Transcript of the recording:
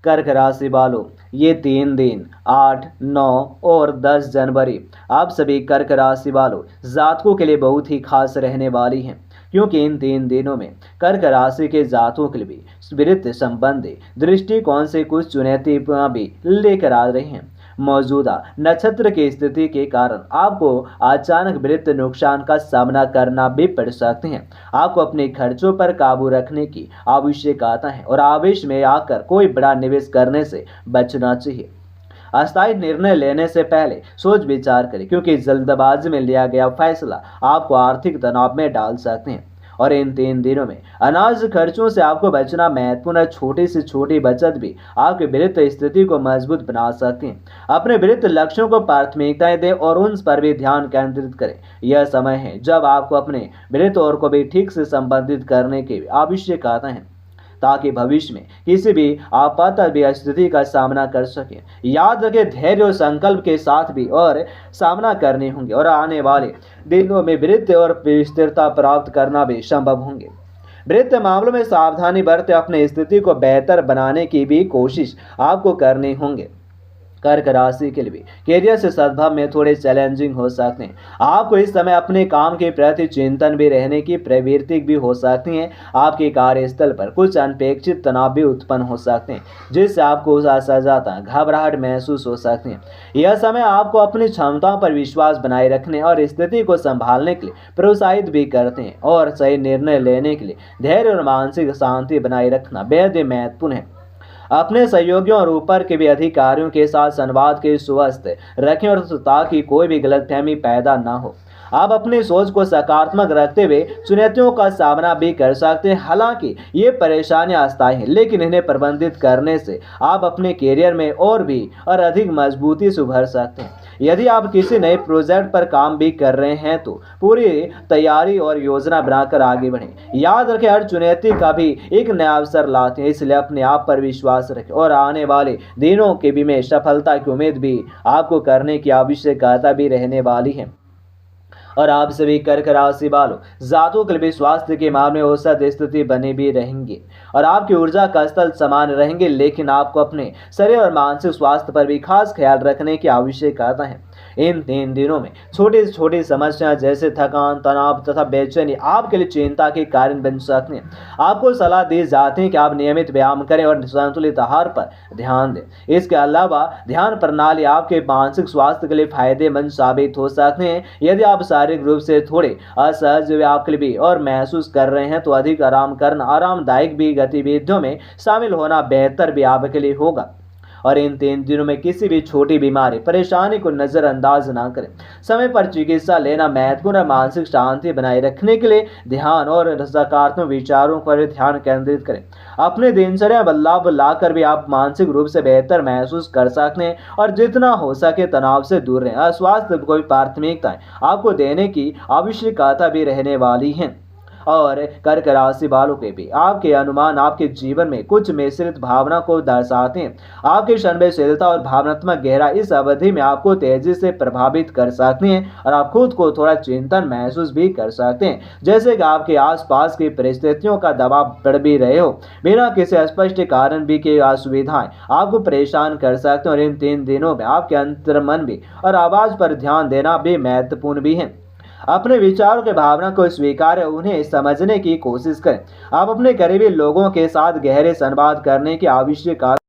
कर्क राशि वालों, ये 3 दिन 8, 9 और 10 जनवरी आप सभी कर्क राशि वालों जातकों के लिए बहुत ही खास रहने वाली हैं, क्योंकि इन 3 दिनों में कर्क राशि के जातकों के लिए भी वित्त संबंधी दृष्टिकोण से कुछ चुनौतियां भी लेकर आ रही हैं। मौजूदा नक्षत्र की स्थिति के कारण आपको अचानक वित्त नुकसान का सामना करना भी पड़ सकते हैं। आपको अपने खर्चों पर काबू रखने की आवश्यकता है और आवेश में आकर कोई बड़ा निवेश करने से बचना चाहिए। अस्थायी निर्णय लेने से पहले सोच विचार करें, क्योंकि जल्दबाजी में लिया गया फैसला आपको आर्थिक तनाव में डाल सकते हैं। और इन 3 दिनों में अनाज खर्चों से आपको बचना महत्वपूर्ण है। छोटी से छोटी बचत भी आपके वित्त स्थिति को मजबूत बना सकती है। अपने वित्त लक्ष्यों को प्राथमिकताएं दें और उन पर भी ध्यान केंद्रित करें। यह समय है जब आपको अपने वित्त और को भी ठीक से संबंधित करने की आवश्यकता है, ताकि भविष्य में किसी भी आपात स्थिति का सामना कर सके। याद रखें, धैर्य और संकल्प के साथ भी और सामना करने होंगे और आने वाले दिनों में वृद्धि और स्थिरता प्राप्त करना भी संभव होंगे। वित्त मामलों में सावधानी बरतें, अपनी स्थिति को बेहतर बनाने की भी कोशिश आपको करनी होंगे। कर्क राशि के लिए कैरियर से सद्भाव में थोड़े चैलेंजिंग हो सकते हैं। आपको इस समय अपने काम के प्रति चिंतन भी रहने की प्रवृत्ति भी हो सकती है। आपके कार्यस्थल पर कुछ अनपेक्षित तनाव भी उत्पन्न हो सकते हैं, जिससे आपको असहजता घबराहट महसूस हो सकती है। यह समय आपको अपनी क्षमताओं पर विश्वास बनाए रखने और स्थिति को संभालने के लिए प्रोत्साहित भी करते हैं और सही निर्णय लेने के लिए धैर्य और मानसिक शांति बनाए रखना बेहद महत्वपूर्ण है। अपने सहयोगियों और ऊपर के भी अधिकारियों के साथ संवाद के स्वस्थ रखें और ताकि कोई भी गलतफहमी पैदा ना हो। आप अपनी सोच को सकारात्मक रखते हुए चुनौतियों का सामना भी कर सकते हैं। हालांकि ये परेशानियां अस्थायी हैं, लेकिन इन्हें प्रबंधित करने से आप अपने कैरियर में और अधिक मजबूती से उभर सकते हैं। यदि आप किसी नए प्रोजेक्ट पर काम भी कर रहे हैं तो पूरी तैयारी और योजना बनाकर आगे बढ़ें। याद रखें, हर चुनौती का भी एक नया अवसर लाते हैं, इसलिए अपने आप पर विश्वास रखें और आने वाले दिनों के भी में सफलता की उम्मीद भी आपको करने की आवश्यकता भी रहने वाली है। और आप सभी कर्क राशि वालों जातकों के लिए स्वास्थ्य के मामले में औसत स्थिति बनी भी रहेंगी और आपकी ऊर्जा का स्तर समान रहेंगे, लेकिन आपको अपने शरीर और मानसिक स्वास्थ्य पर भी खास ख्याल रखने की आवश्यकता है। इन 3 दिनों में छोटी से छोटी समस्याएं जैसे थकान, तनाव तथा बेचैनी आपके लिए चिंता के कारण बन सकती हैं। आपको सलाह दी जाती है कि आप नियमित व्यायाम करें और संतुलित आहार पर ध्यान दें। इसके अलावा ध्यान प्रणाली आपके मानसिक स्वास्थ्य के लिए फायदेमंद साबित हो सकते हैं। यदि आप शारीरिक रूप से थोड़े असहज आपके लिए भी और महसूस कर रहे हैं तो अधिक आराम करना, आरामदायक भी गतिविधियों में शामिल होना बेहतर भी आपके लिए होगा। और इन 3 दिनों में किसी भी छोटी बीमारी परेशानी को नजरअंदाज ना करें। समय पर चिकित्सा लेना महत्वपूर्ण। मानसिक शांति बनाए रखने के लिए ध्यान और सकारात्मक विचारों पर ध्यान केंद्रित करें। अपने दिनचर्या बदलाव लाकर भी आप मानसिक रूप से बेहतर महसूस कर सकते हैं और जितना हो सके तनाव से दूर रहें। स्वास्थ्य को प्राथमिकताएं आपको देने की आवश्यकता भी रहने वाली है। और कर्क राशि वालों के भी आपके अनुमान आपके जीवन में कुछ मिश्रित भावना को दर्शाते हैं। आपकी संवेदनशीलता और भावनात्मक गहराई इस अवधि में आपको तेजी से प्रभावित कर सकती हैं और आप खुद को थोड़ा चिंतन महसूस भी कर सकते हैं, जैसे कि आपके आसपास की परिस्थितियों का दबाव बढ़ भी रहे हो। बिना किसी स्पष्ट कारण भी की असुविधाएं आपको परेशान कर सकते हैं और इन 3 दिनों में आपके अंतर्मन भी और आवाज पर ध्यान देना भी महत्वपूर्ण भी है। अपने विचारों के भावना को स्वीकार उन्हें समझने की कोशिश करें। आप अपने करीबी लोगों के साथ गहरे संवाद करने की आवश्यकता